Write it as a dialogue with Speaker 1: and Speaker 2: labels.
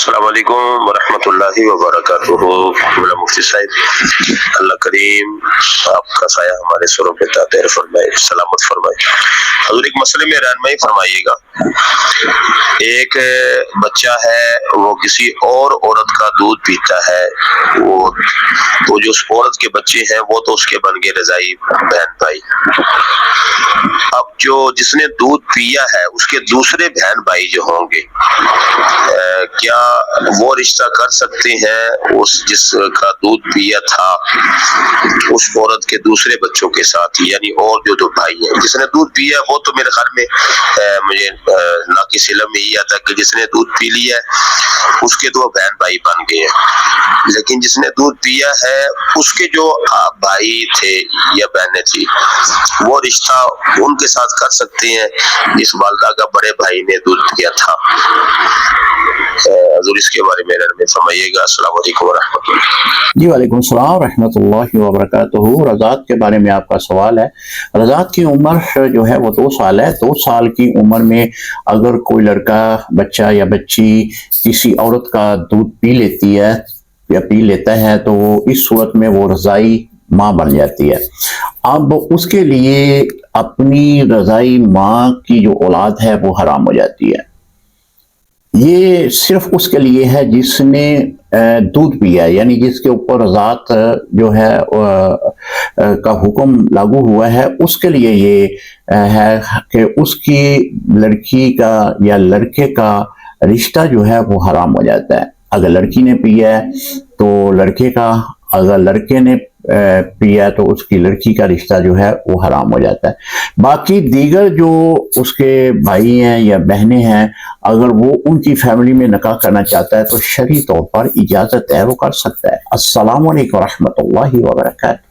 Speaker 1: السلام علیکم ورحمۃ اللہ وبرکاتہ۔ مولانا مفتی صاحب، اللہ کریم آپ کا سایہ ہمارے سروں پہ دائر فرمائے، سلامت فرمائے۔ حضور ایک مسئلے میں رہنمائی فرمائیے گا۔ ایک بچہ ہے، وہ کسی اور عورت کا دودھ پیتا ہے، وہ جو اس عورت کے بچے ہیں وہ تو اس کے بن گئے رضائی بہن بھائی۔ اب جو جس نے دودھ پیا ہے اس کے دوسرے بہن بھائی جو ہوں گے، کیا وہ رشتہ کر سکتے ہیں اس جس کا دودھ پیا تھا اس عورت کے دوسرے بچوں کے ساتھ؟ یعنی اور جو دو بھائی ہیں، جس نے دودھ پیا وہ تو میرے خیال میں مجھے ناقص علم میں یہ آتا کہ جس نے دودھ پی لیا ہے اس کے دو بہن بھائی بن گئے ہیں، لیکن جس نے دودھ پیا ہے اس کے جو بھائی تھے یا بہنیں تھی وہ رشتہ ان کے ساتھ کر سکتے ہیں جس والدہ کا بڑے بھائی نے دودھ پیا تھا؟ حضور اس کے بارے میں فرمائیے گا۔ السلام علیکم ورحمۃ اللہ۔
Speaker 2: جی وعلیکم السلام ورحمۃ اللہ وبرکاتہ۔ رضاعت کے بارے میں آپ کا سوال ہے۔ رضاعت کی عمر جو ہے وہ 2 سال ہے۔ 2 سال کی عمر میں اگر کوئی لڑکا، بچہ یا بچی کسی عورت کا دودھ پی لیتی ہے یا پی لیتا ہے تو اس صورت میں وہ رضائی ماں بن جاتی ہے۔ اب اس کے لیے اپنی رضائی ماں کی جو اولاد ہے وہ حرام ہو جاتی ہے۔ یہ صرف اس کے لیے ہے جس نے دودھ پیا، یعنی جس کے اوپر رضاعت جو ہے کا حکم لاگو ہوا ہے، اس کے لیے یہ ہے کہ اس کی لڑکی کا یا لڑکے کا رشتہ جو ہے وہ حرام ہو جاتا ہے۔ اگر لڑکی نے پیا ہے تو لڑکے کا، اگر لڑکے نے پیا تو اس کی لڑکی کا رشتہ جو ہے وہ حرام ہو جاتا ہے۔ باقی دیگر جو اس کے بھائی ہیں یا بہنیں ہیں، اگر وہ ان کی فیملی میں نکاح کرنا چاہتا ہے تو شرعی طور پر اجازت ہے، وہ کر سکتا ہے۔ السلام علیکم ورحمۃ اللہ وبرکاتہ۔